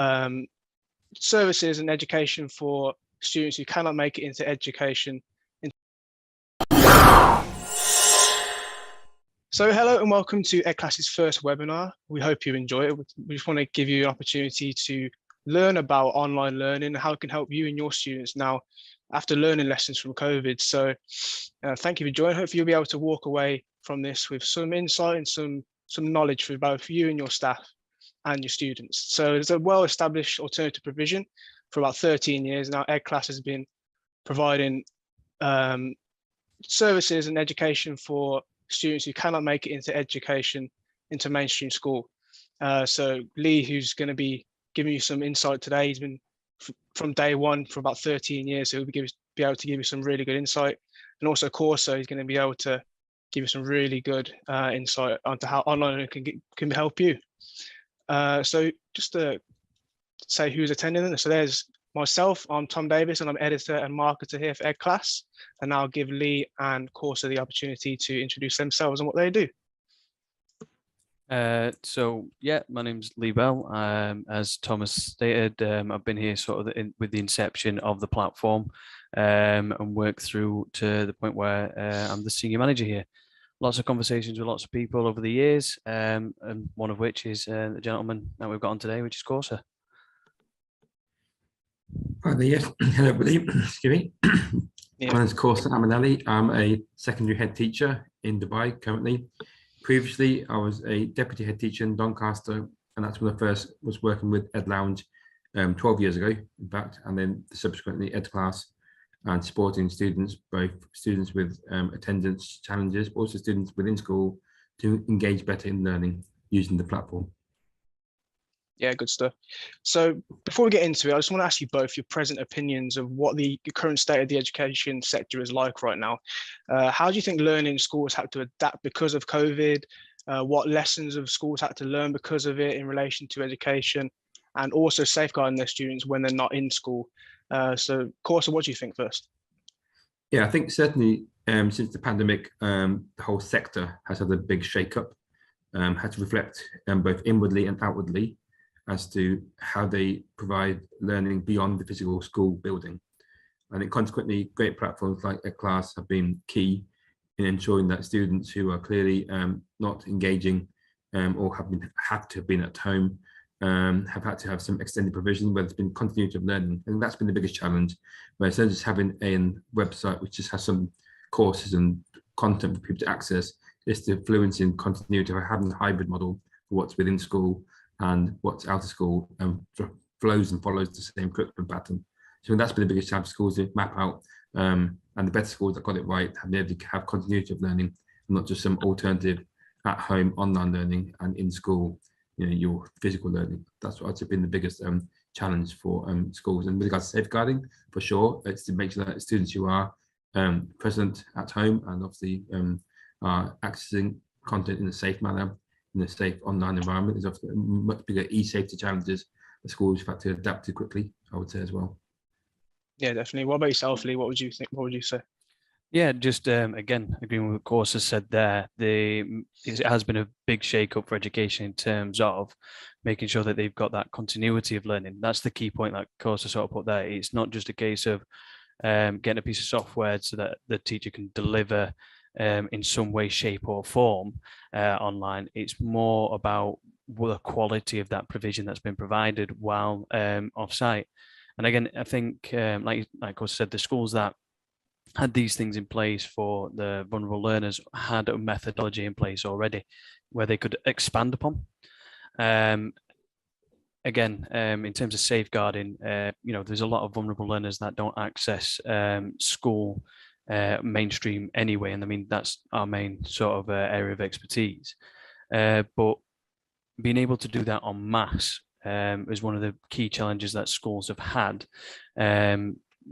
um, services and education for students who cannot make it into education. So hello and welcome to EDClass's first webinar. We hope you enjoy it. We just want to give you an opportunity to learn about online learning and how it can help you and your students now after learning lessons from COVID. So thank you for joining. Hopefully you'll be able to walk away from this with some insight and some knowledge for both you and your staff and your students. So there's a well-established alternative provision for about 13 years now. EDClass has been providing services and education for students who cannot make it into education, into mainstream school. So Lee, who's going to be giving you some insight today, he's been from day one for about 13 years, so he'll be able to give you some really good insight. And also Kausor, he's going to be able to give you some really good insight onto how online learning can help you. So just to say who's attending, so there's myself, I'm Tom Davis, and I'm editor and marketer here for EDClass. And I'll give Lee and Kausor the opportunity to introduce themselves and what they do. So yeah, my name's Lee Bell. As Thomas stated, I've been here sort of with the inception of the platform and worked through to the point where I'm the senior manager here. Lots of conversations with lots of people over the years, and one of which is the gentleman that we've got on today, which is Kausor. Hi there, yes. Hello everybody, excuse me. Yeah. My name is Kausor Amin-Ali. I'm a secondary head teacher in Dubai currently. Previously, I was a deputy head teacher in Doncaster, and that's when I first was working with Ed Lounge 12 years ago, in fact, and then subsequently EDClass and supporting students, both students with attendance challenges, but also students within school to engage better in learning using the platform. Yeah, good stuff. So before we get into it, I just want to ask you both your present opinions of what the current state of the education sector is like right now. How do you think learning in schools had to adapt because of COVID? What lessons have schools had to learn because of it in relation to education, and also safeguarding their students when they're not in school? So Kausor, what do you think first? Yeah, I think certainly since the pandemic, the whole sector has had a big shake-up, had to reflect both inwardly and outwardly as to how they provide learning beyond the physical school building. And then consequently, great platforms like EDClass have been key in ensuring that students who are clearly not engaging or have to have been at home have had to have some extended provision where there's been continuity of learning. And that's been the biggest challenge, where instead of just having a website which just has some courses and content for people to access, it's the fluency and continuity of having a hybrid model for what's within school and what's out of school flows and follows the same curriculum pattern. So that's been the biggest challenge for schools to map out, and the better schools that got it right have been able to have continuity of learning, and not just some alternative at home online learning and in school, your physical learning. That's what's been the biggest challenge for schools. And with regards to safeguarding, for sure, it's to make sure that students who are present at home and obviously are accessing content in a safe manner, in a safe online environment, is often much bigger e-safety challenges the schools have had to adapt to quickly, I would say as well. Yeah, definitely. What about yourself, Lee? What would you think? What would you say? Yeah, just again, agreeing with what Kausor said there, it has been a big shake-up for education in terms of making sure that they've got that continuity of learning. That's the key point that Kausor sort of put there. It's not just a case of getting a piece of software so that the teacher can deliver in some way, shape or form online. It's more about the quality of that provision that's been provided while off-site. And again, I think, like Kausor said, the schools that had these things in place for the vulnerable learners had a methodology in place already where they could expand upon. Again, in terms of safeguarding, there's a lot of vulnerable learners that don't access school mainstream anyway, and I mean that's our main sort of area of expertise. But being able to do that en masse is one of the key challenges that schools have had.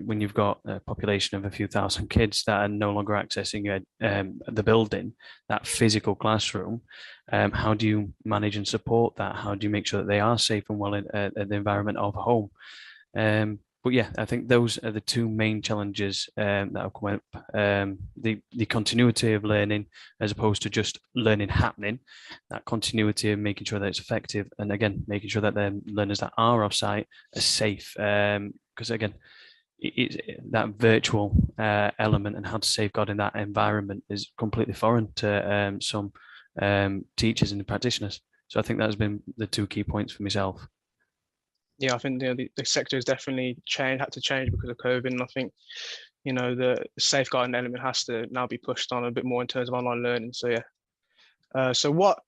When you've got a population of a few thousand kids that are no longer accessing the building, that physical classroom, how do you manage and support that? How do you make sure that they are safe and well in the environment of home? But yeah, I think those are the two main challenges that have come up. The continuity of learning as opposed to just learning happening, that continuity of making sure that it's effective, and again, making sure that the learners that are off-site are safe. Because again, that virtual element and how to safeguard in that environment is completely foreign to some teachers and practitioners. So I think that's been the two key points for myself. Yeah, I think the sector has definitely had to change because of COVID, and I think the safeguarding element has to now be pushed on a bit more in terms of online learning. So yeah, so what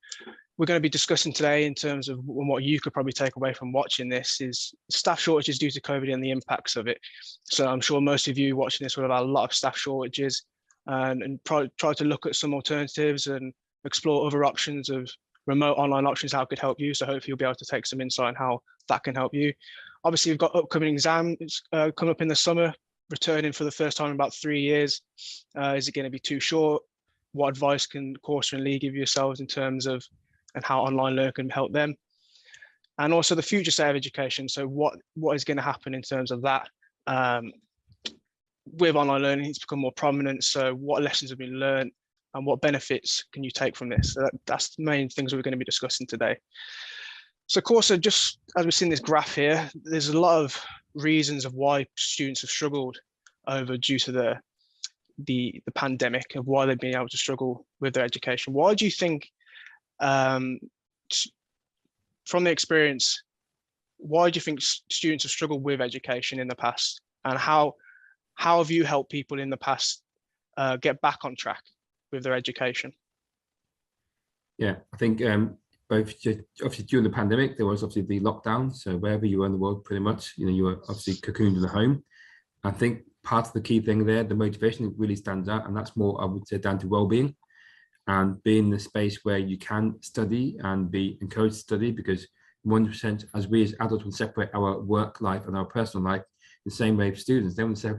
we're going to be discussing today in terms of what you could probably take away from watching this is staff shortages due to COVID and the impacts of it. So I'm sure most of you watching this will have had a lot of staff shortages and try to look at some alternatives and explore other options of remote online options, how it could help you. So hopefully you'll be able to take some insight on how that can help you. Obviously, we've got upcoming exams coming up in the summer, returning for the first time in about 3 years. Is it going to be too short? What advice can Kausor and Lee give yourselves in terms of and how online learning can help them? And also the future state of education. So what is going to happen in terms of that? With online learning, it's become more prominent. So what lessons have been learned and what benefits can you take from this? So that's the main things we're going to be discussing today. So Kausor, just as we've seen this graph here, there's a lot of reasons of why students have struggled due to the pandemic, of why they've been able to struggle with their education. Why do you think, from the experience, why do you think students have struggled with education in the past, and how have you helped people in the past get back on track with their education? Yeah, I think obviously during the pandemic, there was obviously the lockdown. So wherever you were in the world, pretty much, you were obviously cocooned in the home. I think part of the key thing there, the motivation really stands out, and that's more, I would say, down to well-being and being in the space where you can study and be encouraged to study, because 100% as we as adults will separate our work life and our personal life, the same way for students, they want to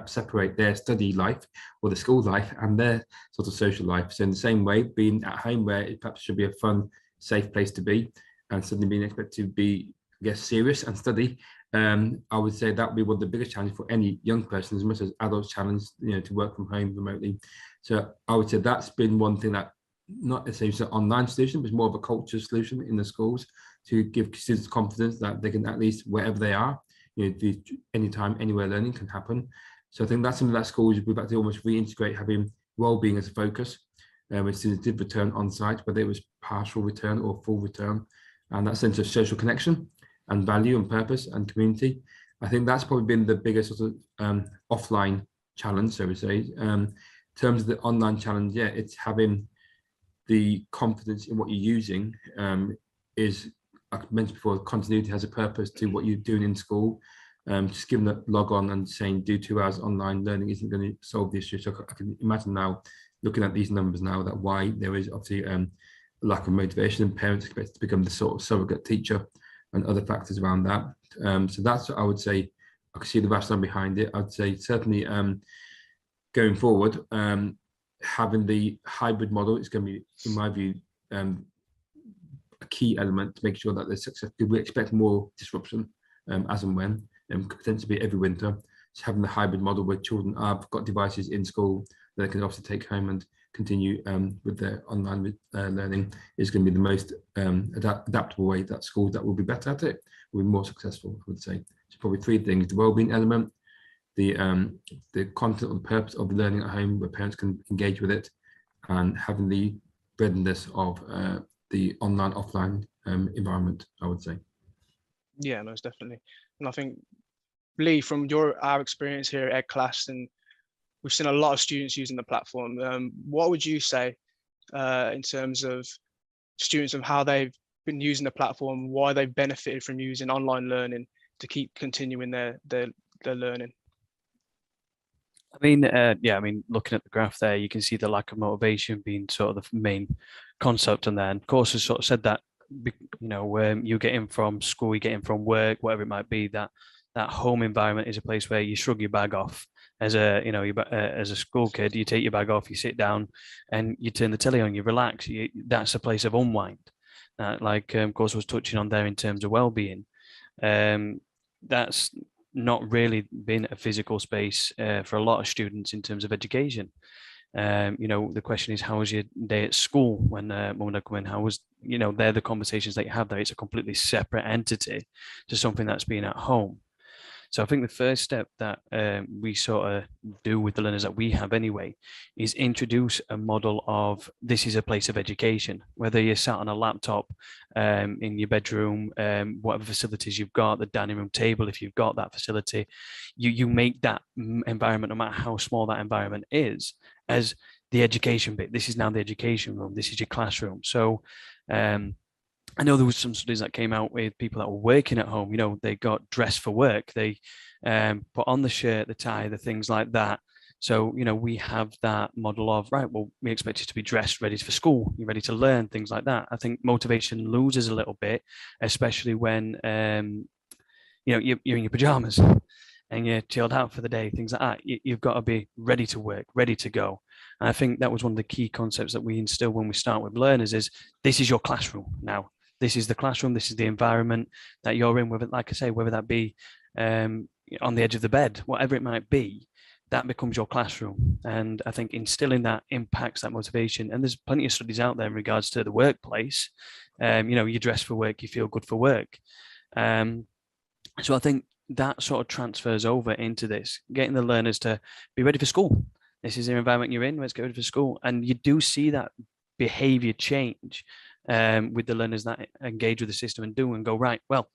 separate their study life or the school life and their sort of social life. So in the same way, being at home where it perhaps should be a fun, safe place to be, and suddenly being expected to be, I guess, serious and study, I would say that would be one of the biggest challenges for any young person, as much as adults challenge, to work from home remotely. So I would say that's been one thing that, not necessarily an online solution, but more of a culture solution in the schools to give students confidence that they can, at least wherever they are, do anytime, anywhere learning can happen. So I think that's something that schools we've had to almost reintegrate, having well-being as a focus. When students did return on site, whether it was partial return or full return, and that sense of social connection and value and purpose and community. I think that's probably been the biggest sort of offline challenge, so we say. In terms of the online challenge, yeah, it's having the confidence in what you're using is, like I mentioned before, continuity has a purpose to what you're doing in school. Just giving that log on and saying do 2 hours online learning isn't going to solve the issue. So I can imagine now, looking at these numbers now, that why there is obviously a lack of motivation and parents expect to become the sort of surrogate teacher and other factors around that. So that's what I would say. I can see the rationale behind it. I'd say certainly going forward, having the hybrid model is going to be, in my view, a key element to make sure that there's success. We expect more disruption as and when, tends to be every winter. So having the hybrid model where children have got devices in school that they can obviously take home and continue with their online learning is going to be the most adaptable way that schools that will be better at it will be more successful, I would say. So probably 3 things: the well-being element, the content and purpose of learning at home where parents can engage with it, and having the breadness of the online offline environment, I would say. Yeah, most definitely. And I think, Lee, from our experience here at EDClass, and we've seen a lot of students using the platform, what would you say in terms of students and how they've been using the platform, why they've benefited from using online learning to keep continuing their learning? I mean, yeah, I mean, looking at the graph there, you can see the lack of motivation being sort of the main concept on there. And Kausor has sort of said that, you get in from school, you get in from work, whatever it might be, that home environment is a place where you shrug your bag off. As a school kid, you take your bag off, you sit down, and you turn the telly on, you relax. That's a place of unwind. Like Kausor was touching on there in terms of well-being. That's not really been a physical space for a lot of students in terms of education. The question is, how was your day at school when mum and dad come in? How was, they're the conversations that you have there. It's a completely separate entity to something that's been at home. So I think the first step that we sort of do with the learners that we have anyway is introduce a model of this is a place of education, whether you're sat on a laptop in your bedroom, whatever facilities you've got, the dining room table, if you've got that facility, you make that environment, no matter how small that environment is, as the education bit. This is now the education room. This is your classroom. So I know there was some studies that came out with people that were working at home. They got dressed for work. They put on the shirt, the tie, the things like that. So, we have that model of, right, well, we expect you to be dressed, ready for school. You're ready to learn, things like that. I think motivation loses a little bit, especially when, you're in your pajamas and you're chilled out for the day, things like that. You've got to be ready to work, ready to go. And I think that was one of the key concepts that we instill when we start with learners is this is your classroom now. This is the classroom. This is the environment that you're in, whether, like I say, whether that be on the edge of the bed, whatever it might be, that becomes your classroom. And I think instilling that impacts that motivation. And there's plenty of studies out there in regards to the workplace. You dress for work, you feel good for work. So I think that sort of transfers over into this, getting the learners to be ready for school. This is the environment you're in. Let's get ready for school. And you do see that behavior change with the learners that engage with the system and do and go, right, well,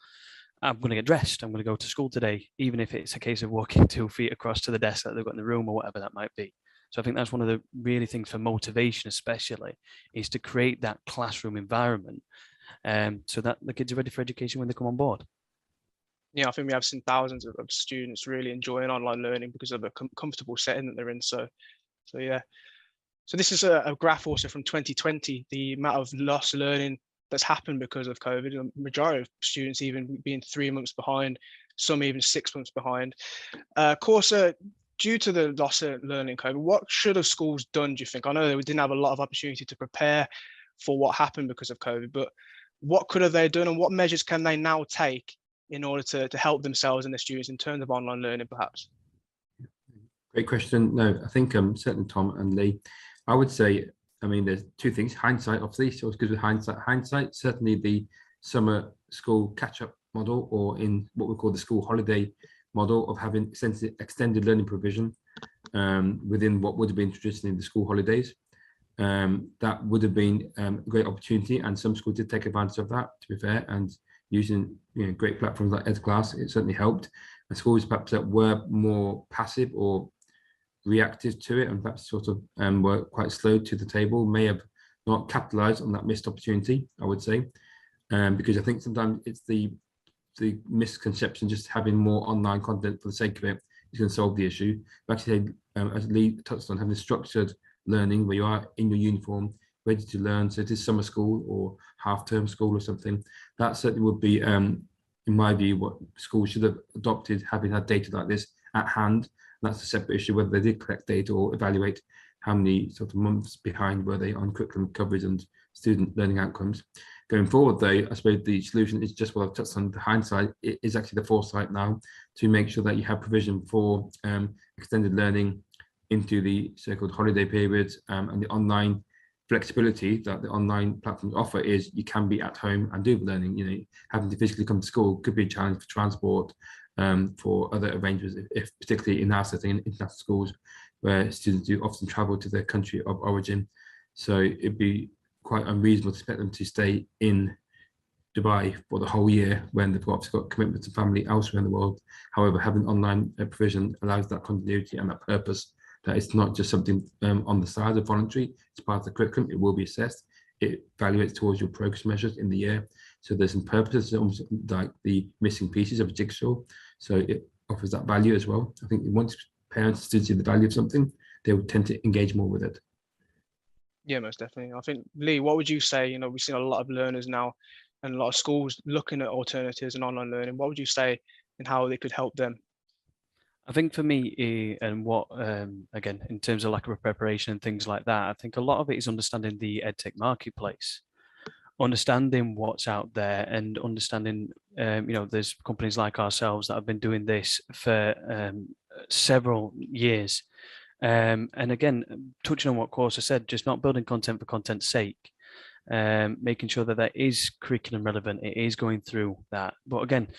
I'm going to get dressed. I'm going to go to school today, even if it's a case of walking 2 feet across to the desk that they've got in the room or whatever that might be. So I think that's one of the really things for motivation, especially, is to create that classroom environment so that the kids are ready for education when they come on board. Yeah, I think we have seen thousands of students really enjoying online learning because of a comfortable setting that they're in. So yeah. So this is a graph also from 2020, the amount of lost learning that's happened because of COVID. The majority of students even being 3 months behind, some even 6 months behind. Kausor, due to the loss of learning COVID, what should have schools done, do you think? I know we didn't have a lot of opportunity to prepare for what happened because of COVID, but what could have they done and what measures can they now take in order to help themselves and their students in terms of online learning, perhaps? Great question. No, I think certainly Tom and Lee, I would say, there's two things. Hindsight, obviously, so it's good with hindsight. Certainly the summer school catch-up model, or in what we call the school holiday model of having extended learning provision within what would have been traditionally the school holidays. That would have been a great opportunity, and some schools did take advantage of that, to be fair, and using great platforms like EDClass, it certainly helped. And schools perhaps that were more passive or reactive to it and perhaps sort of were quite slow to the table may have not capitalized on that missed opportunity, I would say, because I think sometimes it's the misconception just having more online content for the sake of it is going to solve the issue. But actually, as Lee touched on, having structured learning where you are in your uniform, ready to learn, so it is summer school or half-term school or something, that certainly would be, in my view, what schools should have adopted, having had data like this at hand. That's a separate issue, whether they did collect data or evaluate how many sort of months behind were they on curriculum coverage and student learning outcomes. Going forward, though, I suppose the solution is just what I've touched on, the hindsight. It is actually the foresight now to make sure that you have provision for extended learning into the so-called holiday periods, and the online flexibility that the online platforms offer is you can be at home and do learning. Having to physically come to school could be a challenge for transport, for other arrangements, if particularly in our setting in international schools where students do often travel to their country of origin. So it'd be quite unreasonable to expect them to stay in Dubai for the whole year when they've obviously got commitments to family elsewhere in the world. However, having online provision allows that continuity and that purpose, that it's not just something on the side of voluntary, it's part of the curriculum, it will be assessed, it evaluates towards your progress measures in the year. So there's some purposes, almost like the missing pieces of a jigsaw. So it offers that value as well. I think once parents see the value of something, they would tend to engage more with it. Yeah, most definitely. I think, Lee, what would you say? We've seen a lot of learners now and a lot of schools looking at alternatives and online learning. What would you say and how they could help them? I think for me, and what, again, in terms of lack of preparation and things like that, I think a lot of it is understanding the edtech marketplace, understanding what's out there and understanding, there's companies like ourselves that have been doing this for several years. And again, touching on what Kausor said, just not building content for content's sake, making sure that is curriculum relevant, it is going through that. But again,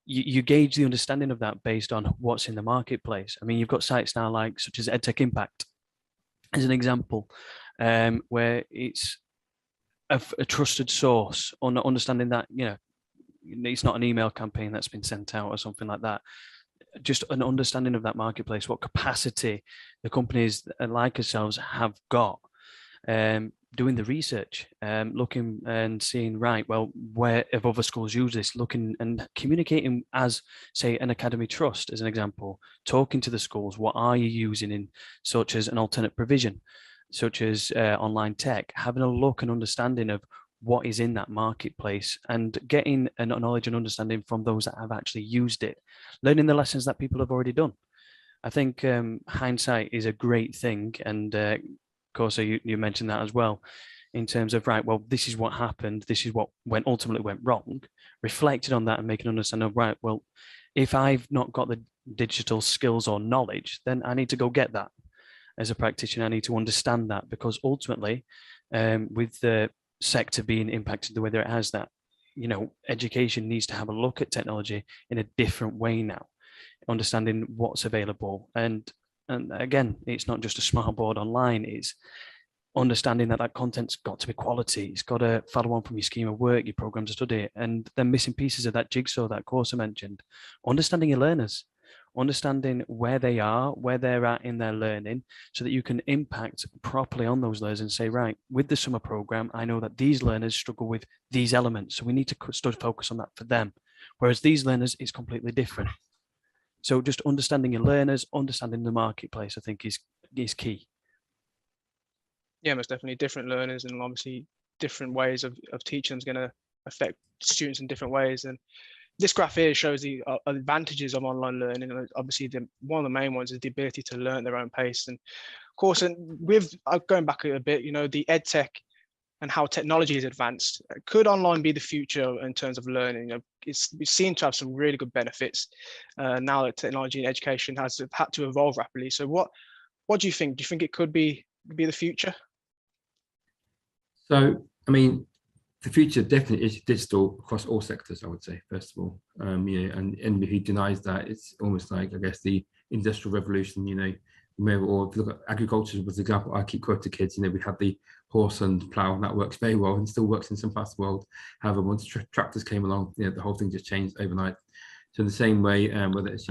you gauge the understanding of that based on what's in the marketplace. I mean, you've got sites now like such as EdTech Impact as an example, where it's a trusted source, on understanding that, it's not an email campaign that's been sent out or something like that. Just an understanding of that marketplace, what capacity the companies like ourselves have got, doing the research, looking and seeing, right, well, where have other schools use this, looking and communicating as, say, an academy trust, as an example, talking to the schools, what are you using in such as an alternate provision, such as online tech, having a look and understanding of what is in that marketplace and getting a knowledge and understanding from those that have actually used it, learning the lessons that people have already done. I think hindsight is a great thing. And Kausor, you mentioned that as well, in terms of, right, well, this is what happened, this is what ultimately went wrong, reflected on that and making an understanding of, right, well, if I've not got the digital skills or knowledge, then I need to go get that. As a practitioner, I need to understand that, because ultimately, with the sector being impacted the way that it has, that, education needs to have a look at technology in a different way now, understanding what's available. And again, it's not just a smart board online, it's understanding that content's got to be quality, it's got to follow on from your scheme of work, your programs of study, and then missing pieces of that jigsaw that Kausor mentioned, understanding your learners, understanding where they are, where they're at in their learning, so that you can impact properly on those learners and say, right, with the summer program, I know that these learners struggle with these elements, so we need to focus on that for them. Whereas these learners is completely different. So just understanding your learners, understanding the marketplace, I think is key. Yeah, most definitely. Different learners, and obviously different ways of teaching is going to affect students in different ways. And this graph here shows the advantages of online learning. And obviously, one of the main ones is the ability to learn at their own pace. And of course, and with going back a bit, the EdTech and how technology is advanced, could online be the future in terms of learning? We seem to have some really good benefits now that technology and education has had to evolve rapidly. So what do you think? Do you think it could be the future? So, I mean, the future definitely is digital across all sectors, I would say, first of all. And anybody who denies that, it's almost like, I guess, the industrial revolution, or if you look at agriculture was the example I keep quoting to kids, we had the horse and plough, and that works very well and still works in some parts of the world. However, once tractors came along, the whole thing just changed overnight. So in the same way, whether it's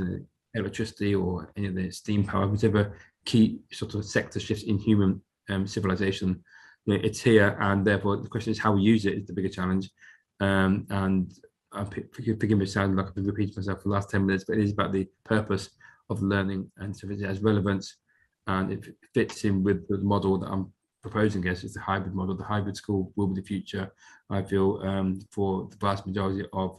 electricity or any of the steam power, whichever key sort of sector shifts in human civilization, it's here, and therefore the question is how we use it is the bigger challenge. And forgive me, sounding like I've been repeating myself for the last 10 minutes, but it is about the purpose of learning, and so if it has relevance and it fits in with the model that I'm proposing. I guess it's the hybrid model. The hybrid school will be the future, I feel, for the vast majority of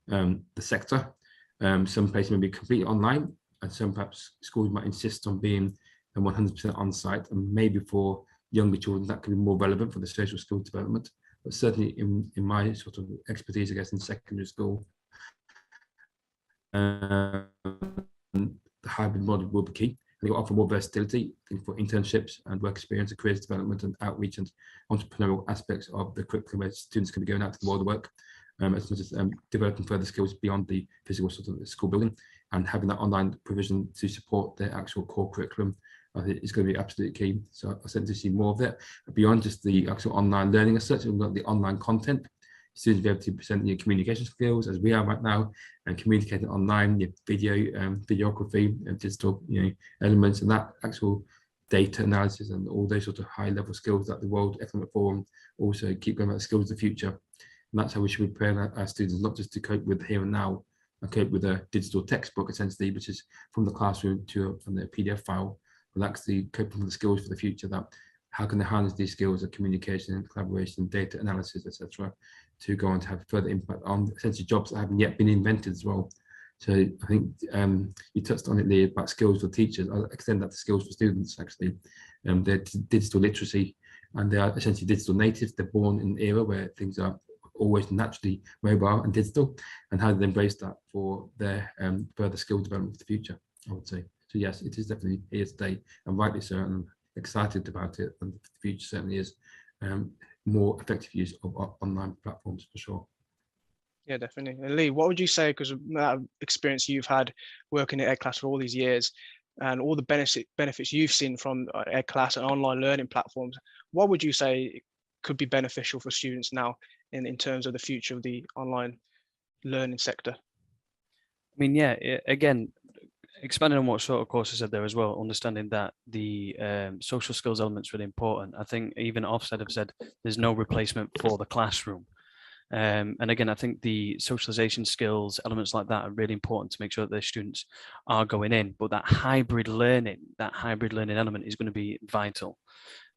the sector. Some places may be completely online, and some perhaps schools might insist on being 100% on site, and maybe for younger children that could be more relevant for the social skills development. But certainly in my sort of expertise, I guess, in secondary school, the hybrid model will be key. They will offer more versatility for internships and work experience and careers development and outreach and entrepreneurial aspects of the curriculum, where students can be going out to the world of work, as much as developing further skills beyond the physical sort of school building, and having that online provision to support their actual core curriculum, I think is going to be absolutely key. So I certainly see more of that beyond just the actual online learning as such. We've got the online content. Students be able to present your communication skills as we are right now, and communicating online, your video, videography, and digital, elements, and that actual data analysis and all those sort of high-level skills that the World Economic Forum also keep going about, skills of the future. And that's how we should prepare our students, not just to cope with here and now, and cope with a digital textbook essentially, which is from the classroom to from the PDF file, but actually coping with the skills for the future. That how can they harness these skills of communication and collaboration, data analysis, etc., to go on to have further impact on essentially jobs that haven't yet been invented as well. So I think you touched on it there about skills for teachers. I'll extend that to skills for students actually. Their digital literacy and they are essentially digital natives. They're born in an era where things are always naturally mobile and digital, and how they embrace that for their further skill development for the future, I would say. So yes, it is definitely here to stay, and rightly so, and I'm excited about it, and the future certainly is more effective use of online platforms for sure. Yeah, definitely. And Lee, what would you say, because of that experience you've had working at EDClass for all these years and all the benefits you've seen from EDClass and online learning platforms, what would you say could be beneficial for students now in terms of the future of the online learning sector? I mean, yeah, again, expanding on what sort of courses said there as well, understanding that the social skills element is really important. I think even Ofsted have said there's no replacement for the classroom. And again, I think the socialization skills, elements like that are really important to make sure that their students are going in. But that hybrid learning element is going to be vital.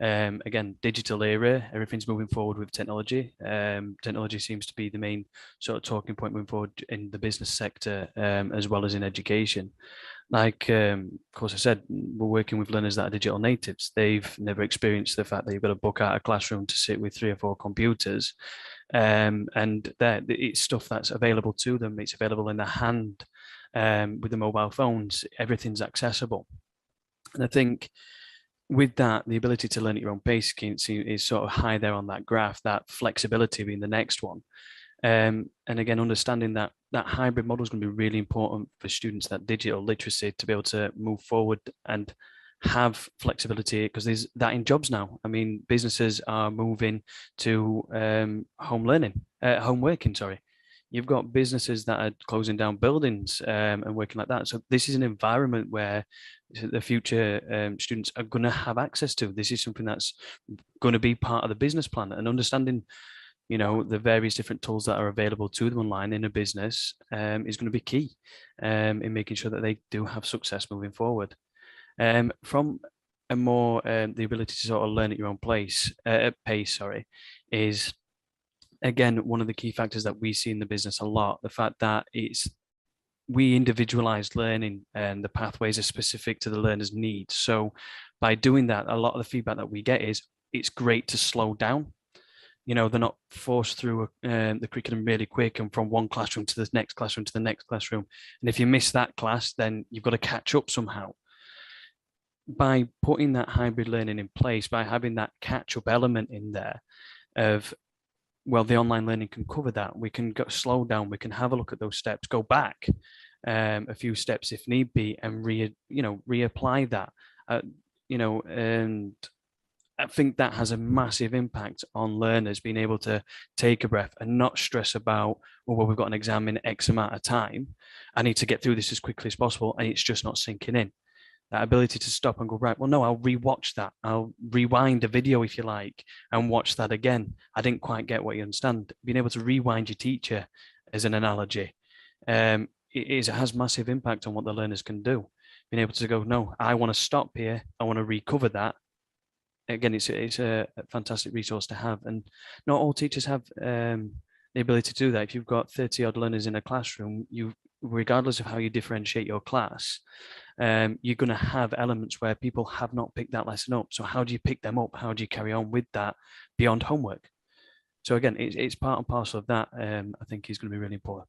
Again, digital era, everything's moving forward with technology. Technology seems to be the main sort of talking point moving forward in the business sector, as well as in education. Like, of course, I said, we're working with learners that are digital natives. They've never experienced the fact that you've got to book out a classroom to sit with 3 or 4 computers. And that it's stuff that's available to them. It's available in their hand with the mobile phones. Everything's accessible. And I think with that, the ability to learn at your own pace is sort of high there on that graph, that flexibility being the next one. And again, understanding that hybrid model is going to be really important for students, that digital literacy, to be able to move forward and have flexibility, because there's that in jobs now. I mean, businesses are moving to home working, sorry. You've got businesses that are closing down buildings and working like that. So this is an environment where the future students are going to have access to. This is something that's going to be part of the business plan, and understanding, you know, the various different tools that are available to them online in a business is going to be key in making sure that they do have success moving forward. From a more the ability to sort of learn at your own pace, is again one of the key factors that we see in the business a lot. The fact that we individualize learning and the pathways are specific to the learner's needs. So by doing that, a lot of the feedback that we get is it's great to slow down. You know, they're not forced through the curriculum really quick and from one classroom to the next classroom to the next classroom. And if you miss that class, then you've got to catch up somehow. By putting that hybrid learning in place, by having that catch-up element in there of, well, the online learning can cover that. We can slow down. We can have a look at those steps, go back a few steps if need be, and reapply that. And I think that has a massive impact on learners being able to take a breath and not stress about, well, we've got an exam in X amount of time. I need to get through this as quickly as possible, and it's just not sinking in. That ability to stop and go, right, well, no, I'll rewatch that. I'll rewind a video, if you like, and watch that again. I didn't quite get what you understand. Being able to rewind your teacher as an analogy, it has massive impact on what the learners can do. Being able to go, no, I want to stop here. I want to recover that. Again, it's a fantastic resource to have. And not all teachers have the ability to do that. If you've got 30 odd learners in a classroom, regardless of how you differentiate your class, you're going to have elements where people have not picked that lesson up. So how do you pick them up? How do you carry on with that beyond homework? So again, it's part and parcel of that. I think is going to be really important.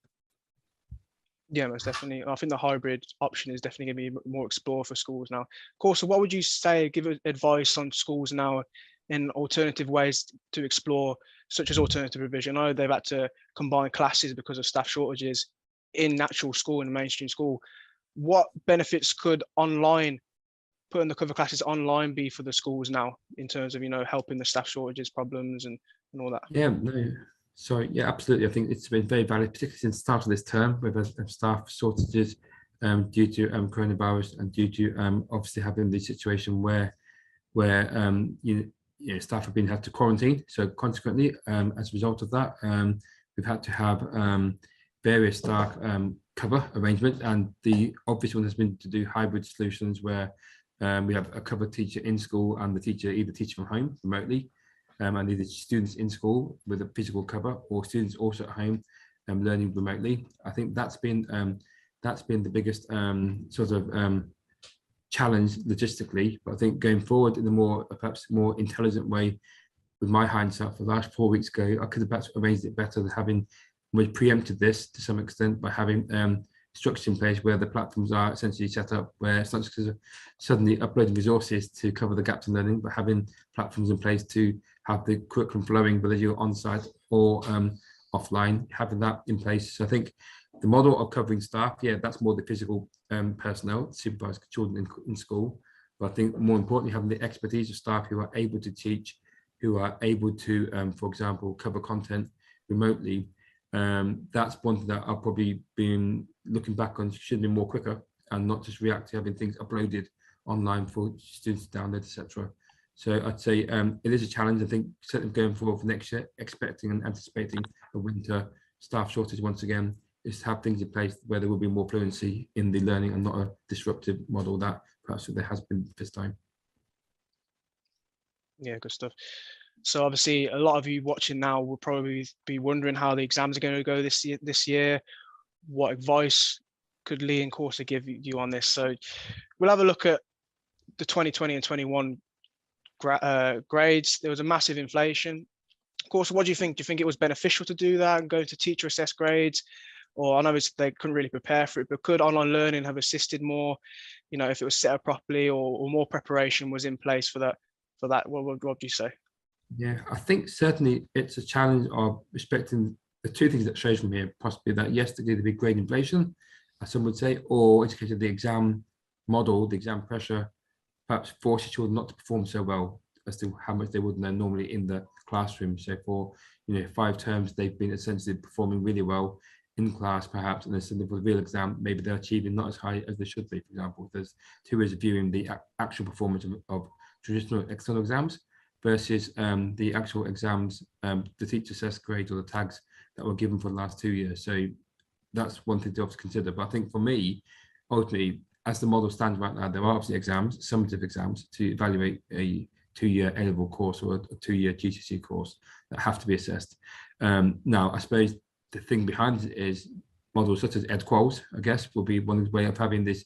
Yeah, most definitely. I think the hybrid option is definitely going to be more explored for schools now. Kausor, so what would you say, give advice on schools now in alternative ways to explore, such as alternative provision? I know they've had to combine classes because of staff shortages in natural school and mainstream school. What benefits could online, putting the cover classes online, be for the schools now in terms of, helping the staff shortages problems and all that? Yeah, no. So yeah, absolutely. I think it's been very valid, particularly since the start of this term, with staff shortages due to coronavirus, and due to obviously having the situation where staff have been had to quarantine. So consequently, as a result of that, we've had to have various staff cover arrangements, and the obvious one has been to do hybrid solutions where we have a cover teacher in school and the teacher either teach from home remotely, and either students in school with a physical cover, or students also at home learning remotely. I think that's been the biggest challenged logistically. But I think going forward in a more, perhaps more intelligent way, with my hindsight for the last 4 weeks ago, I could have perhaps arranged it better than having, we preempted this to some extent by having structures in place where the platforms are essentially set up, where it's not just suddenly uploading resources to cover the gaps in learning, but having platforms in place to have the curriculum flowing, whether you're on site or offline, having that in place. So I think the model of covering staff, yeah, that's more the physical personnel, supervised children in school. But I think more importantly, having the expertise of staff who are able to teach, who are able to, for example, cover content remotely. That's one thing that I've probably been looking back on, should be more quicker and not just react to having things uploaded online for students to download, etc. So I'd say it is a challenge. I think certainly going forward for next year, expecting and anticipating a winter staff shortage once again, is to have things in place where there will be more fluency in the learning and not a disruptive model that perhaps there has been this time. Yeah, good stuff. So obviously a lot of you watching now will probably be wondering how the exams are going to go this year. What advice could Lee and Kausor give you on this? So we'll have a look at the 2020 and 21 grades. There was a massive inflation. Kausor, what do you think? Do you think it was beneficial to do that and go to teacher assessed grades? Or I know they couldn't really prepare for it, but could online learning have assisted more, you know, if it was set up properly, or more preparation was in place for that? What do you say? Yeah, I think certainly it's a challenge of respecting the two things that shows from here, possibly that yes, there did be grade inflation, as some would say, or it's a case of the exam model, the exam pressure, perhaps forces children not to perform so well as to how much they would know normally in the classroom. So for 5 terms, they've been essentially performing really well in class, perhaps, and then suddenly for the real exam, maybe they're achieving not as high as they should be. For example, there's 2 ways of viewing the actual performance of traditional external exams versus the actual exams, the teacher assessed grades or the tags that were given for the last 2 years. So that's one thing to obviously consider. But I think for me, ultimately, as the model stands right now, there are obviously exams, summative exams, to evaluate a 2-year A-level course or a 2-year GCSE course that have to be assessed. Now, I suppose the thing behind it is models such as EDClass, I guess, will be one way of having this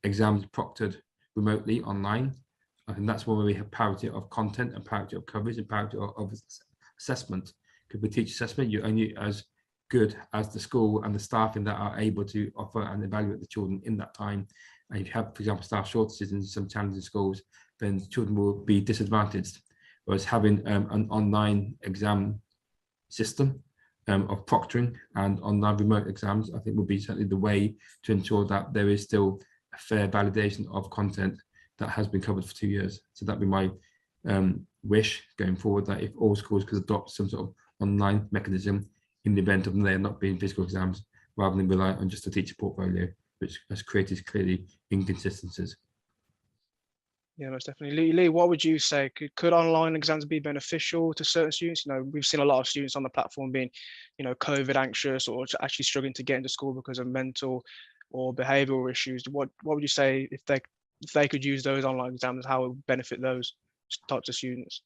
exams proctored remotely online. I think that's one where we have parity of content and parity of coverage and parity of assessment. Because with teacher assessment, you're only as good as the school and the staffing that are able to offer and evaluate the children in that time. And if you have, for example, staff shortages in some challenging schools, then children will be disadvantaged. Whereas having an online exam system of proctoring and online remote exams, I think will be certainly the way to ensure that there is still a fair validation of content that has been covered for 2 years. So that'd be my wish going forward, that if all schools could adopt some sort of online mechanism in the event of there not being physical exams, rather than rely on just a teacher portfolio, which has created clearly inconsistencies. Yeah, most definitely. Lee, what would you say? Could online exams be beneficial to certain students? We've seen a lot of students on the platform being, COVID anxious or actually struggling to get into school because of mental or behavioural issues. What would you say if they could use those online exams? How it would benefit those types of students?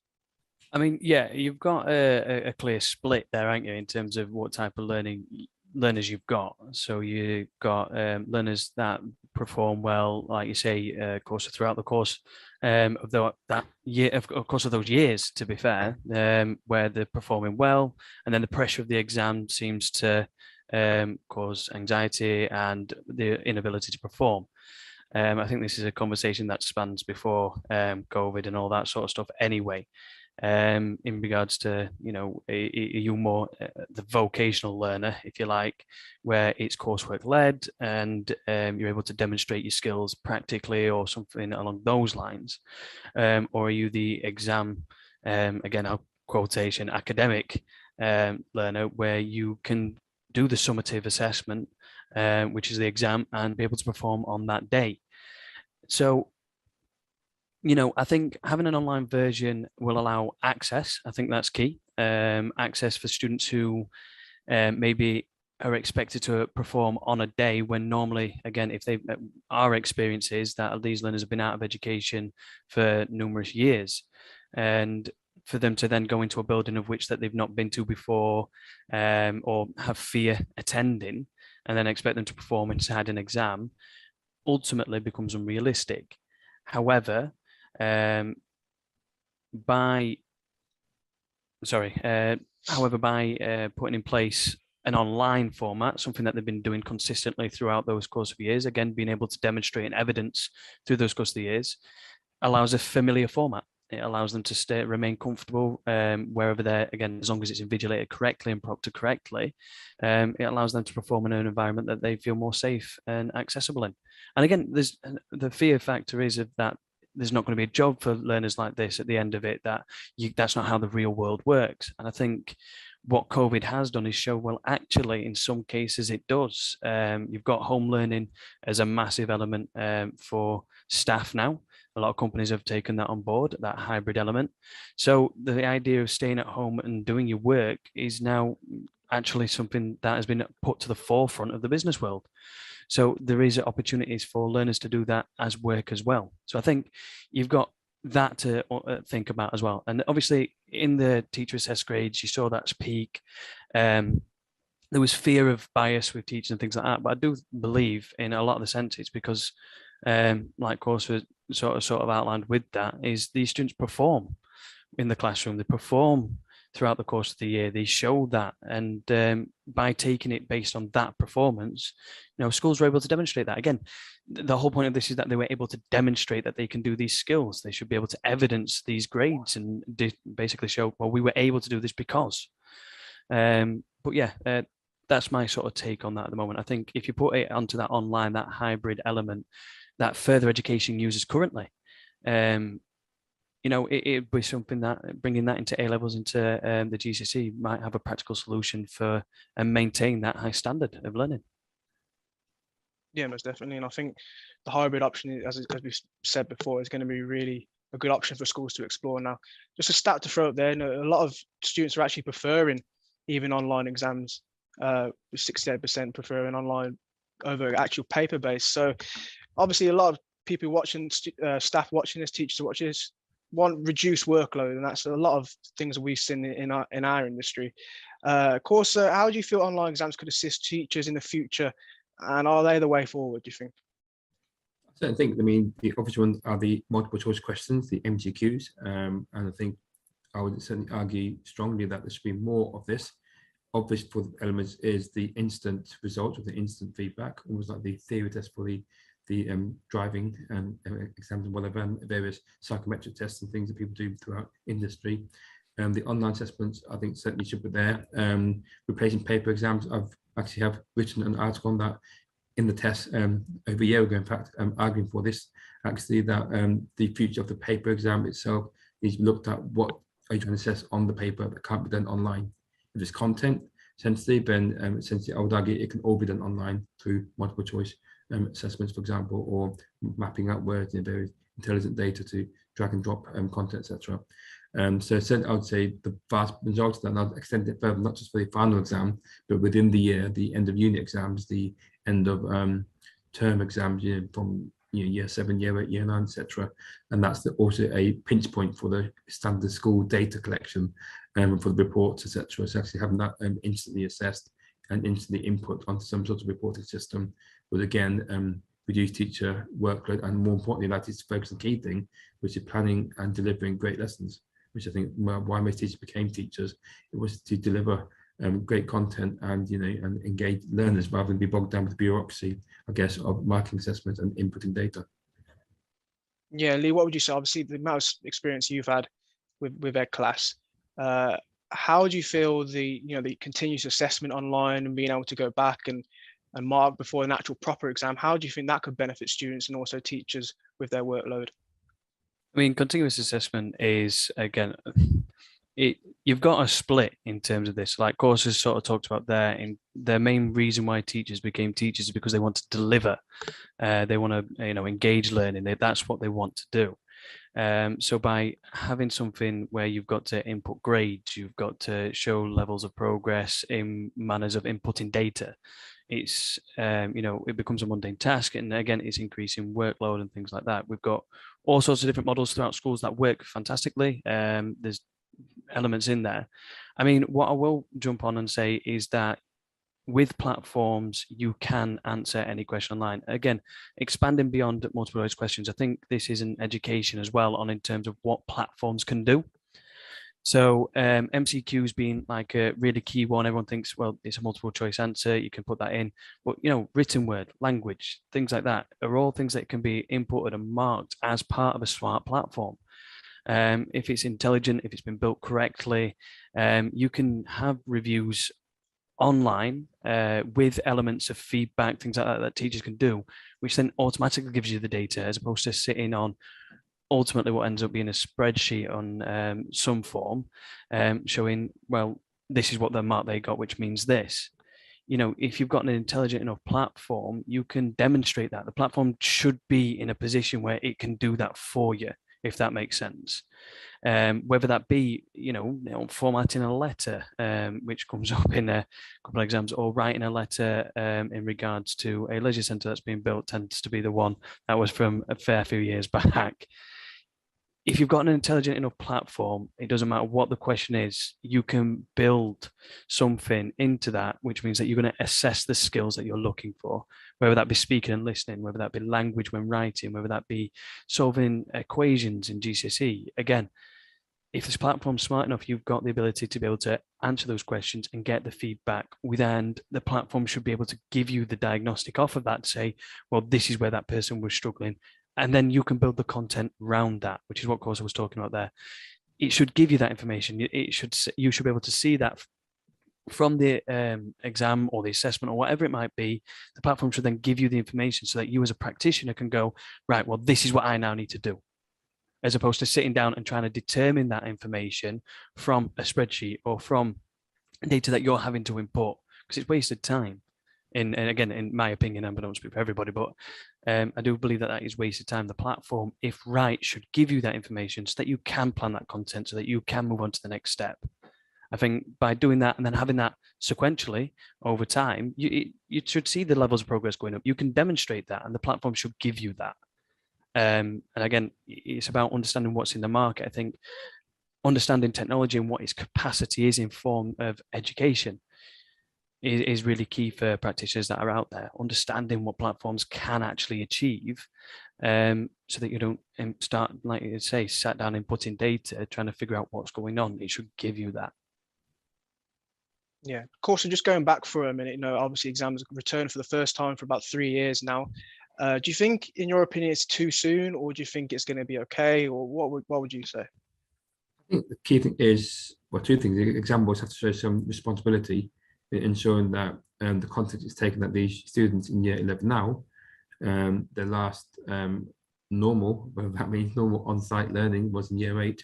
I mean, yeah, you've got a clear split there, aren't you, in terms of what type of learners you've got. So you've got learners that perform well, like you say, course throughout the course of that year, of course of those years, to be fair, where they're performing well, and then the pressure of the exam seems to cause anxiety and the inability to perform. I think this is a conversation that spans before COVID and all that sort of stuff anyway. In regards to, are you more the vocational learner, if you like, where it's coursework led and you're able to demonstrate your skills practically or something along those lines, or are you the exam, again, I'll quotation, academic learner, where you can do the summative assessment, which is the exam, and be able to perform on that day. So I think having an online version will allow access. I think that's key. Access for students who maybe are expected to perform on a day when normally, again, if they our experience is that these learners have been out of education for numerous years, and for them to then go into a building of which that they've not been to before, or have fear attending, and then expect them to perform inside an exam, ultimately becomes unrealistic. However, by putting in place an online format, something that they've been doing consistently throughout those course of years, again, being able to demonstrate and evidence through those course of the years, allows a familiar format. It allows them to remain comfortable wherever they're, again, as long as it's invigilated correctly and proctored correctly, it allows them to perform in an environment that they feel more safe and accessible in. And again, there's the fear factor is of that there's not going to be a job for learners like this at the end of it, that's not how the real world works. And I think what COVID has done is show, well, actually, in some cases it does. You've got home learning as a massive element for staff now. A lot of companies have taken that on board, that hybrid element. So the idea of staying at home and doing your work is now actually something that has been put to the forefront of the business world. So there is opportunities for learners to do that as work as well. So I think you've got that to think about as well. And obviously in the teacher assessed grades, you saw that's peak. There was fear of bias with teachers and things like that. But I do believe in a lot of the sense it's because, like Kausor sort of outlined with that, is these students perform in the classroom. They perform throughout the course of the year. They show that, and by taking it based on that performance, schools were able to demonstrate that. Again, the whole point of this is that they were able to demonstrate that they can do these skills. They should be able to evidence these grades and basically show, well, we were able to do this because. But yeah, that's my sort of take on that at the moment. I think if you put it onto that online, that hybrid element that further education uses currently, it'd be something that bringing that into A levels, into the GCSE might have a practical solution for and maintain that high standard of learning. Yeah, most definitely. And I think the hybrid option, as we've said before, is going to be really a good option for schools to explore now. Just a stat to throw up there, a lot of students are actually preferring even online exams, 68% preferring online over actual paper-based. So obviously a lot of people watching, staff watching this, teachers watching this, want reduced workload, and that's a lot of things that we've seen in our industry. Kausor, how do you feel online exams could assist teachers in the future, and are they the way forward, do you think? I certainly think, the obvious ones are the multiple choice questions, the MCQs, and I think I would certainly argue strongly that there should be more of this. Obvious for the elements is the instant results, or the instant feedback, almost like the theory test for the driving exams and whatever, and various psychometric tests and things that people do throughout industry. The online assessments, I think, certainly should be there. Replacing paper exams, I've actually have written an article on that in the test over a year ago. In fact, I'm arguing for this, actually, that the future of the paper exam itself is looked at. What are you trying to assess on the paper that can't be done online? If it's content, essentially, then essentially I would argue it can all be done online through multiple choice assessments, for example, or mapping out words in very intelligent data to drag and drop content, etc. So I would say the vast majority of that, and I'll extend it further, not just for the final exam, but within the year, the end of unit exams, the end of term exams, from year 7, year 8, year 9, etc. And that's also a pinch point for the standard school data collection for the reports, etc. So actually having that instantly assessed and instantly input onto some sort of reporting system would again reduce teacher workload, and more importantly, that is to focus on the key thing, which is planning and delivering great lessons, which I think why most teachers became teachers. It was to deliver great content and and engage learners rather than be bogged down with the bureaucracy, I guess, of marking assessment and inputting data. Yeah, Lee, what would you say? Obviously, the amount of experience you've had with EDClass, how do you feel the continuous assessment online and being able to go back and mark before an actual proper exam? How do you think that could benefit students and also teachers with their workload? Continuous assessment is, again, you've got a split in terms of this. Like Kausor sort of talked about there, in the main reason why teachers became teachers is because they want to deliver. They want to engage learning. That's what they want to do. So by having something where you've got to input grades, you've got to show levels of progress in manners of inputting data, it's it becomes a mundane task, and again it's increasing workload and things like that. We've got all sorts of different models throughout schools that work fantastically. There's elements in there. What I will jump on and say is that with platforms, you can answer any question online. Again, expanding beyond multiple choice questions, I think this is an education as well on in terms of what platforms can do. So MCQs being like a really key one. Everyone thinks, well, it's a multiple choice answer, you can put that in. But, you know, written word, language, things like that are all things that can be inputted and marked as part of a smart platform. If it's intelligent, if it's been built correctly, you can have reviews online with elements of feedback, things like that, that teachers can do, which then automatically gives you the data as opposed to sitting on ultimately what ends up being a spreadsheet on some form showing, well, this is what the mark they got, which means this. You know, if you've got an intelligent enough platform, you can demonstrate that. The platform should be in a position where it can do that for you, if that makes sense. Whether that be, you know, formatting a letter, which comes up in a couple of exams, or writing a letter in regards to a leisure centre that's being built, tends to be the one that was from a fair few years back. If you've got an intelligent enough platform, it doesn't matter what the question is, you can build something into that, which means that you're going to assess the skills that you're looking for, whether that be speaking and listening, whether that be language when writing, whether that be solving equations in GCSE. Again, if this platform's smart enough, you've got the ability to be able to answer those questions and get the feedback. And the platform should be able to give you the diagnostic off of that to say, well, this is where that person was struggling. And then you can build the content around that, which is what Kausor was talking about there. It should give you that information. You should be able to see that from the exam or the assessment or whatever it might be. The platform should then give you the information so that you as a practitioner can go, right, well, this is what I now need to do, as opposed to sitting down and trying to determine that information from a spreadsheet or from data that you're having to import, because it's wasted time. And again, in my opinion, I don't speak for everybody, but I do believe that that is wasted time. The platform, if right, should give you that information so that you can plan that content, so that you can move on to the next step. I think by doing that and then having that sequentially over time, you should see the levels of progress going up. You can demonstrate that, and the platform should give you that. And again, it's about understanding what's in the market. I think understanding technology and what its capacity is in form of education is really key for practitioners that are out there, understanding what platforms can actually achieve, so that you don't start, like you say, sat down and put in data, trying to figure out what's going on. It should give you that. Yeah, of course. So just going back for a minute, you know, obviously exams return for the first time for about 3 years now. Do you think, in your opinion, it's too soon, or do you think it's going to be okay, or what would you say? I think the key thing is, well, two things. The exam boards have to show some responsibility in ensuring that the content is taken that these students in year 11 now, their last normal, whether that means normal on-site learning, was in year 8.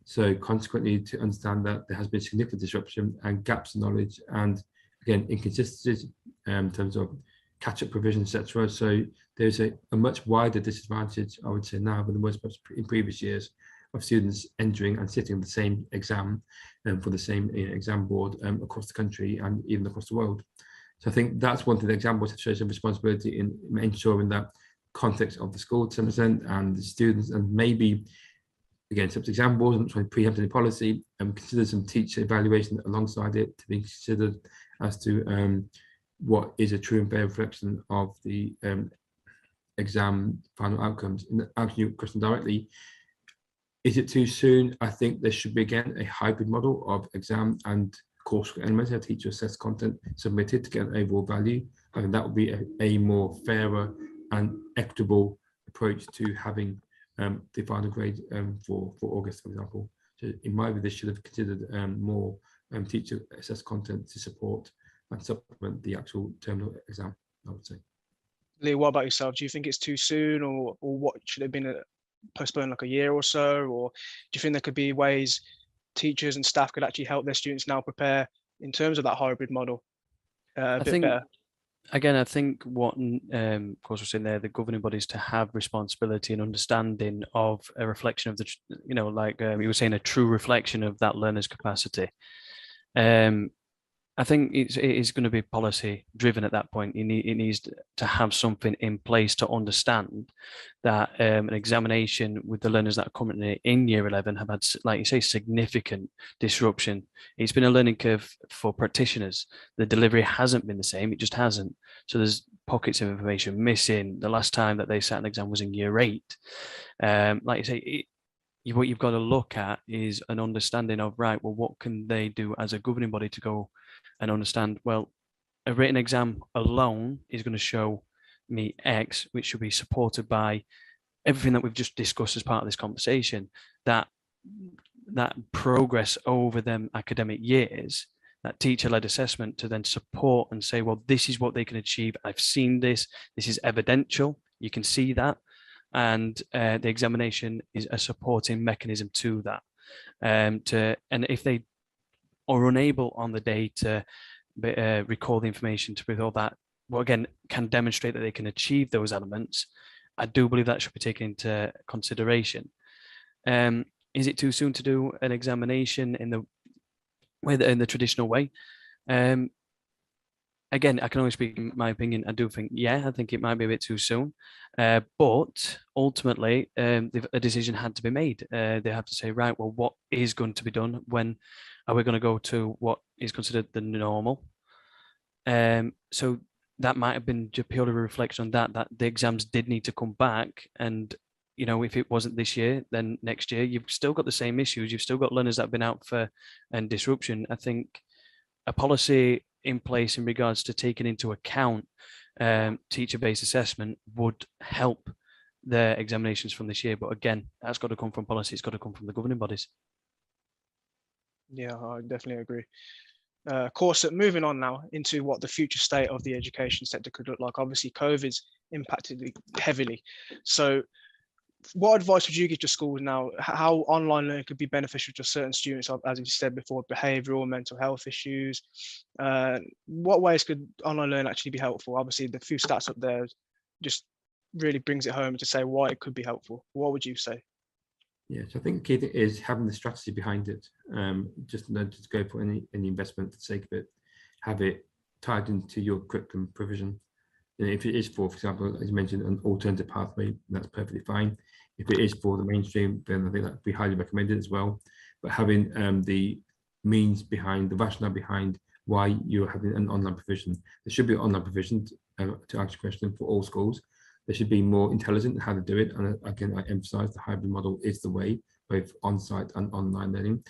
So consequently, to understand that there has been significant disruption and gaps in knowledge, and again, inconsistencies in terms of catch-up provision, etc. So there's a much wider disadvantage, I would say now, than there was in previous years, of students entering and sitting the same exam for the same exam board across the country and even across the world. So I think that's one thing the exam boards have shown some responsibility in ensuring that context of the school to some extent, and the students, and maybe again, some exam boards, I'm not trying to preempt any policy, consider some teacher evaluation alongside it to be considered as to what is a true and fair reflection of the exam final outcomes. And answering your question directly, is it too soon? I think there should be, again, a hybrid model of exam and course elements, a teacher assessed content submitted to get an overall value. I think that would be a more fairer and equitable approach to having the final grade for August, for example. So in my view, they should have considered more teacher assessed content to support and supplement the actual terminal exam, I would say. Lee, what about yourself? Do you think it's too soon, or what should have been postponed like a year or so? Or do you think there could be ways teachers and staff could actually help their students now prepare in terms of that hybrid model a bit better? Again, I think what of course we're saying there, the governing bodies to have responsibility and understanding of a reflection of the, you know, like you were saying, a true reflection of that learner's capacity. I think it is going to be policy driven at that point. It needs to have something in place to understand that an examination with the learners that are currently in year 11 have had, like you say, significant disruption. It's been a learning curve for practitioners. The delivery hasn't been the same. It just hasn't. So there's pockets of information missing. The last time that they sat an exam was in year 8. Like you say, what you've got to look at is an understanding of, right, well, what can they do as a governing body to go and understand, well, a written exam alone is going to show me X, which should be supported by everything that we've just discussed as part of this conversation, that progress over them academic years, that teacher-led assessment to then support and say, well, this is what they can achieve. I've seen this. This is evidential. You can see that. And the examination is a supporting mechanism to that. And if they are unable on the day to recall the information to recall that, well, again, can demonstrate that they can achieve those elements, I do believe that should be taken into consideration. Is it too soon to do an examination in the traditional way? Again, I can only speak in my opinion. I do think, I think it might be a bit too soon. But ultimately, a decision had to be made. They have to say, right, well, what is going to be done? When are we going to go to what is considered the normal? So that might have been just purely a reflection on that the exams did need to come back. And, if it wasn't this year, then next year, you've still got the same issues. You've still got learners that have been out and disruption. I think a policy in place in regards to taking into account teacher-based assessment would help their examinations from this year. But again, that's got to come from policy. It's got to come from the governing bodies. Yeah, I definitely agree. Of course, moving on now into what the future state of the education sector could look like. Obviously, COVID's impacted it heavily. So what advice would you give to schools now, how online learning could be beneficial to certain students, as you said before, behavioural, mental health issues? What ways could online learning actually be helpful? Obviously, the few stats up there just really brings it home to say why it could be helpful. What would you say? Yes, I think the key thing is having the strategy behind it. Just not just go for any investment for the sake of it. Have it tied into your curriculum provision. If it is for example, as you mentioned, an alternative pathway, that's perfectly fine. If it is for the mainstream, then I think that would be highly recommended as well. But having the means behind, the rationale behind why you're having an online provision. There should be an online provision, to answer your question, for all schools. They should be more intelligent in how to do it. And again, I emphasize the hybrid model is the way, both on-site and online learning,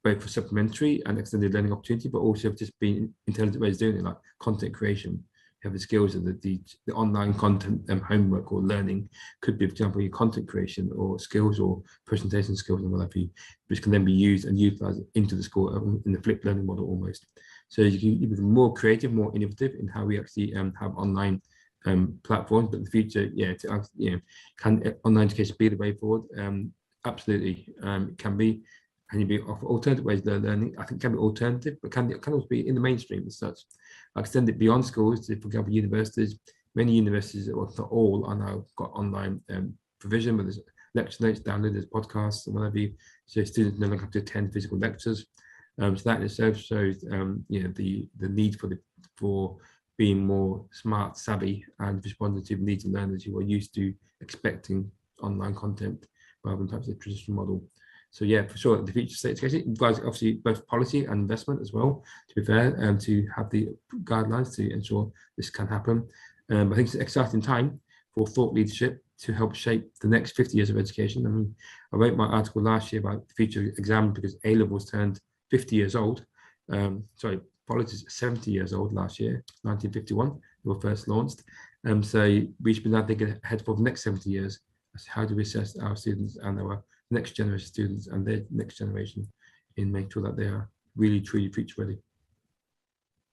both for supplementary and extended learning opportunity, but also just being intelligent ways of doing it, like content creation. You have the skills of the online content homework or learning could be, for example, your content creation or skills or presentation skills and whatever, which can then be used and utilized into the school in the flipped learning model almost. So you can be more creative, more innovative in how we actually have online platforms. But in the future, can online education be the way forward? Absolutely, it can be. Can you be offer alternative ways of learning? I think it can be alternative, but can also be in the mainstream as such. I extend it beyond schools to, for example, universities. Many universities, or not all, are now got online provision, where there's lecture notes downloaded as podcasts and whatever. So students no longer have to attend physical lectures. So that in itself shows, the need for being more smart, savvy, and responding to the needs of learners who are used to expecting online content rather than perhaps a traditional model. So yeah, for sure, the future state education requires obviously both policy and investment as well, to be fair, and to have the guidelines to ensure this can happen. I think it's an exciting time for thought leadership to help shape the next 50 years of education. I mean, I wrote my article last year about the future exam because A-levels turned 50 years old. Apologies, 70 years old last year, 1951, they were first launched. So we should be now thinking ahead for the next 70 years. How do we assess our students and our next generation students and their next generation in making sure that they are really truly future ready?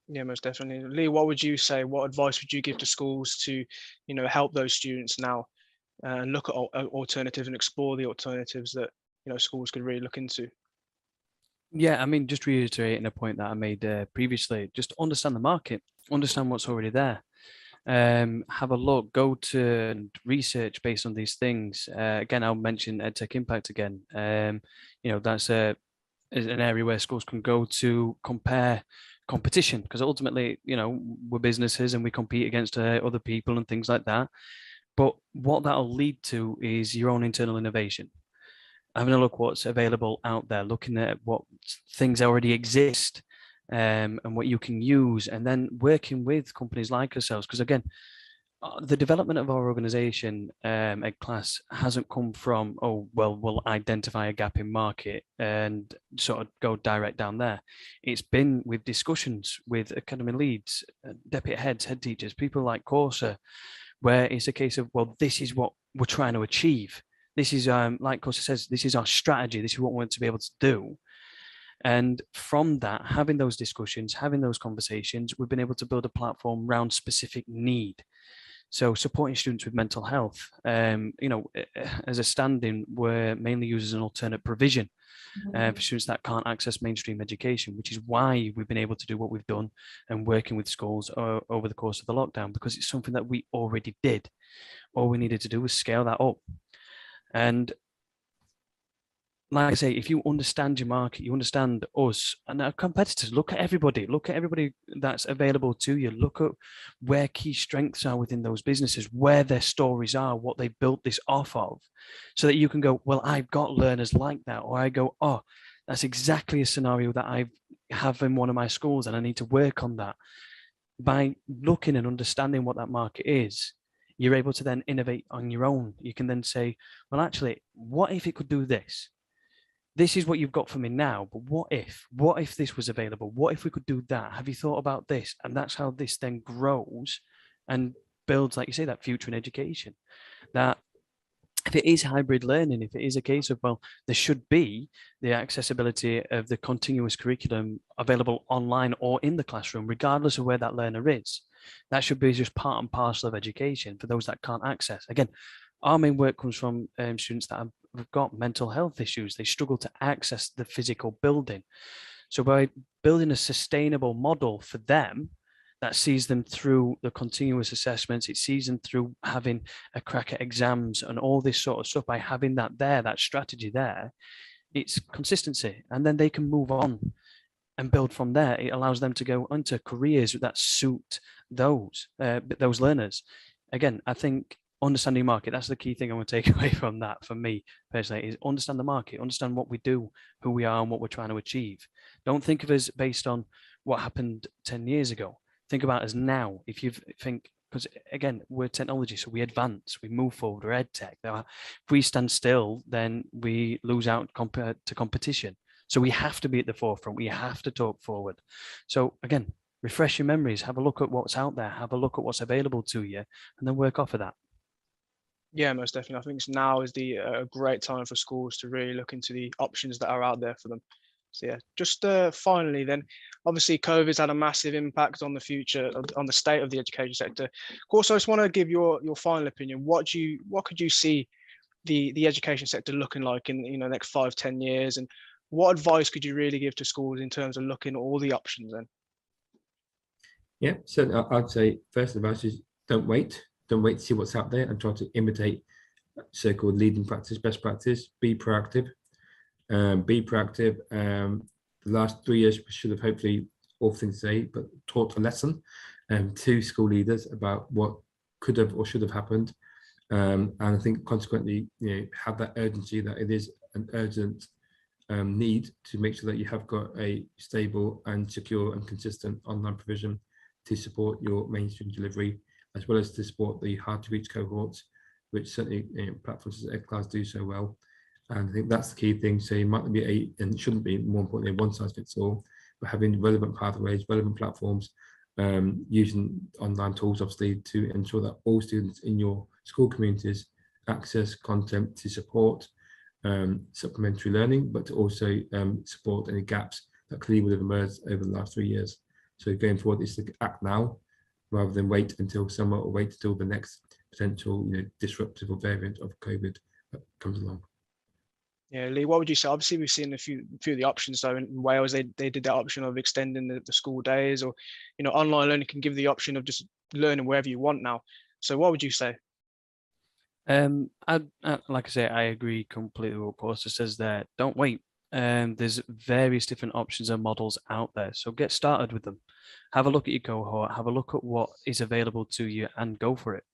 Yeah, most definitely. Lee, what would you say? What advice would you give to schools to, help those students now and look at alternatives and explore the alternatives that schools could really look into? Yeah, I mean, just reiterating a point that I made previously, just understand the market, understand what's already there. Have a look, go to and research based on these things. Again, I'll mention EdTech Impact again. That's a is an area where schools can go to compare competition, because ultimately, you know, we're businesses and we compete against other people and things like that. But what that'll lead to is your own internal innovation, having a look what's available out there, looking at what things already exist, and what you can use, and then working with companies like ourselves. Because again, the development of our organization, EDClass, hasn't come from, oh, well, we'll identify a gap in market and sort of go direct down there. It's been with discussions with academy leads, deputy heads, head teachers, people like Kausor, where it's a case of, well, this is what we're trying to achieve. This is, like Kausor says, this is our strategy. This is what we want to be able to do. And from that, having those discussions, having those conversations, we've been able to build a platform around specific need. So supporting students with mental health, you know, as a stand-in, we're mainly used as an alternate provision for students that can't access mainstream education, which is why we've been able to do what we've done and working with schools over the course of the lockdown, because it's something that we already did. All we needed to do was scale that up. And like I say, if you understand your market, you understand us and our competitors, look at everybody that's available to you. Look at where key strengths are within those businesses, where their stories are, what they built this off of, so that you can go, well, I've got learners like that. Or I go, oh, that's exactly a scenario that I have in one of my schools and I need to work on that. By looking and understanding what that market is, you're able to then innovate on your own. You can then say, well, actually, what if it could do this? This is what you've got for me now, but what if this was available? What if we could do that? Have you thought about this? And that's how this then grows and builds, like you say, that future in education. That if it is hybrid learning, if it is a case of, well, there should be the accessibility of the continuous curriculum available online or in the classroom, regardless of where that learner is. That should be just part and parcel of education for those that can't access. Again, our main work comes from students that have got mental health issues. They struggle to access the physical building. So by building a sustainable model for them that sees them through the continuous assessments, it sees them through having a crack at exams and all this sort of stuff, by having that there, that strategy there, it's consistency. And then they can move on and build from there. It allows them to go into careers that suit those learners. Again, I think understanding market, that's the key thing I want to take away from that for me personally, is understand the market, understand what we do, who we are and what we're trying to achieve. Don't think of us based on what happened 10 years ago. Think about us now. If you think, because again, we're technology, so we advance, we move forward, we're ed tech. If we stand still, then we lose out compared to competition. So we have to be at the forefront. We have to talk forward. So again, refresh your memories, have a look at what's out there, have a look at what's available to you, and then work off of that. Yeah, most definitely. I think now is the great time for schools to really look into the options that are out there for them. So yeah, just finally then, obviously COVID's had a massive impact on the future, on the state of the education sector. Of course, I just want to give your final opinion. What could you see the education sector looking like in the next 5-10 years, and what advice could you really give to schools in terms of looking at all the options then? Yeah, so I'd say first advice is don't wait to see what's out there and try to imitate so-called leading practice, best practice. Be proactive. The last 3 years we should have, hopefully, all things to say, but taught a lesson to school leaders about what could have or should have happened. And I think consequently, have that urgency that it is an urgent need to make sure that you have got a stable and secure and consistent online provision to support your mainstream delivery, as well as to support the hard to reach cohorts, which certainly platforms as EDClass do so well. And I think that's the key thing. So it might be and it shouldn't be, more importantly, a one size fits all, but having relevant pathways, relevant platforms, using online tools, obviously, to ensure that all students in your school communities access content to support supplementary learning, but to also support any gaps that clearly would have emerged over the last 3 years. So going forward is to act now, rather than wait until summer or wait until the next potential disruptive or variant of COVID comes along. Yeah, Lee, what would you say? Obviously, we've seen a few of the options. So in Wales, they did that option of extending the school days, or online learning can give the option of just learning wherever you want now. So what would you say? Like I say, I agree completely with what Kausor says there. Don't wait. there's various different options and models out there. So get started with them. Have a look at your cohort, have a look at what is available to you and go for it.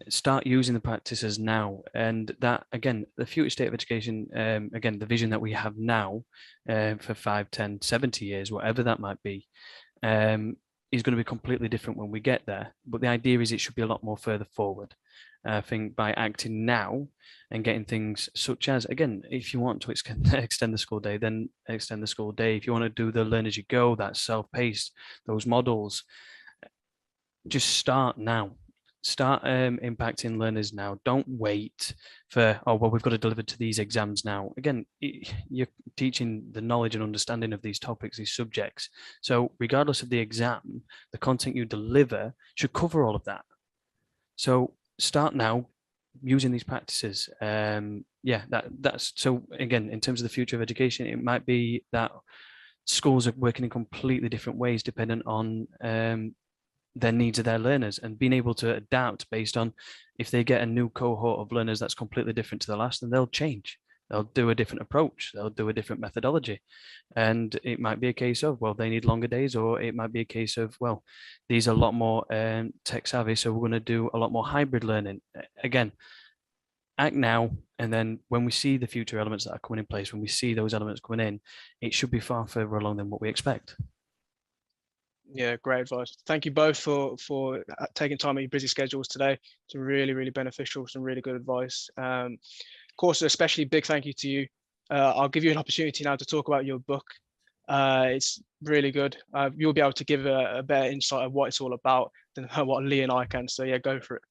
Start using the practices now. And that, again, the future state of education, again, the vision that we have now for 5, 10, 70 years, whatever that might be, is going to be completely different when we get there. But the idea is it should be a lot more further forward. I think by acting now and getting things such as, again, if you want to extend the school day, then extend the school day. If you want to do the learn as you go, that's self-paced, those models, just start now. Start impacting learners now. Don't wait for, oh, well, we've got to deliver to these exams now. Again, you're teaching the knowledge and understanding of these topics, these subjects. So regardless of the exam, the content you deliver should cover all of that. So start now using these practices. Yeah, that's so, again, in terms of the future of education, it might be that schools are working in completely different ways depending on their needs of their learners, and being able to adapt based on if they get a new cohort of learners that's completely different to the last, then they'll change. They'll do a different approach. They'll do a different methodology. And it might be a case of, well, they need longer days, or it might be a case of, well, these are a lot more tech savvy, so we're going to do a lot more hybrid learning. Again, act now, and then when we see the future elements that are coming in place, when we see those elements coming in, it should be far further along than what we expect. Yeah, great advice. Thank you both for taking time out your busy schedules today. It's really, really beneficial, some really good advice. Of course, especially big thank you to you. I'll give you an opportunity now to talk about your book. It's really good. You'll be able to give a better insight of what it's all about than what Lee and I can. So yeah, go for it.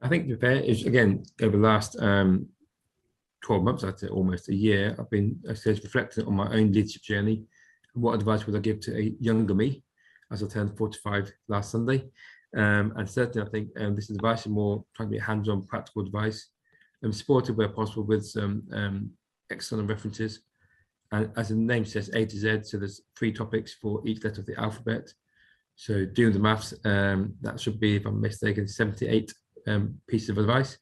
I think the fair is, again, over the last 12 months, I'd say almost a year, I've been, I suppose, reflecting on my own leadership journey. What advice would I give to a younger me as I turned 45 last Sunday? And certainly, I think this advice is more trying to be hands-on, practical advice, supported where possible with some external references. And as the name says, A to Z, so there's 3 topics for each letter of the alphabet. So doing the maths, that should be, if I'm mistaken, 78 pieces of advice.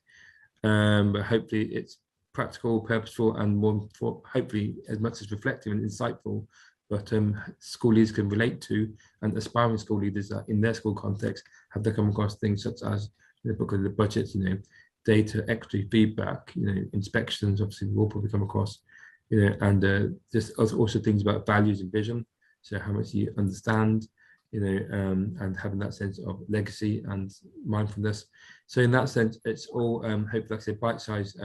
But hopefully it's practical, purposeful, and more, hopefully as much as reflective and insightful, but school leaders can relate to, and aspiring school leaders that in their school context have to come across things such as the book of the budgets, data, equity, feedback, inspections, obviously we'll probably come across, and just also things about values and vision. So how much you understand, and having that sense of legacy and mindfulness. So in that sense, it's all hopefully, like I said, bite-sized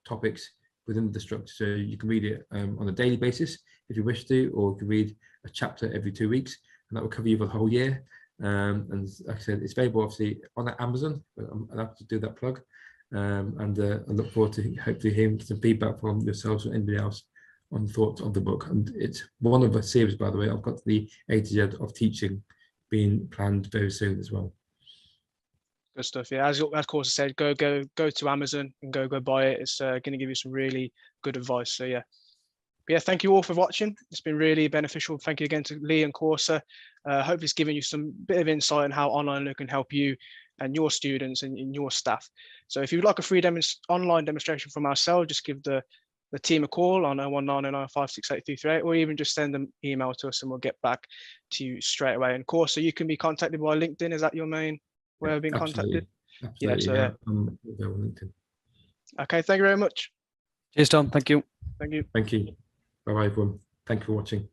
topics within the structure. So you can read it on a daily basis if you wish to, or you can read a chapter every 2 weeks, and that will cover you for the whole year. And like I said, it's available obviously on Amazon, but I'll have to do that plug. And I look forward to hopefully hearing some feedback from yourselves or anybody else on thoughts of the book. And it's one of a series, by the way. I've got the A to Z of teaching being planned very soon as well. Good stuff. Yeah, as Kausor said, go to Amazon and go buy it. It's going to give you some really good advice. So yeah. But yeah, thank you all for watching. It's been really beneficial. Thank you again to Lee and Kausor. Hopefully it's given you some bit of insight on how online learning can help you and your students and your staff. So if you'd like a free online demonstration from ourselves, just give the team a call on 01909568338, or even just send an email to us and we'll get back to you straight away. And Kausor, you can be contacted by LinkedIn. Is that your main way of being contacted? Absolutely, yeah. LinkedIn. Okay, thank you very much. Cheers, Tom. Thank you. Thank you. Thank you. Bye-bye, everyone. Thank you for watching.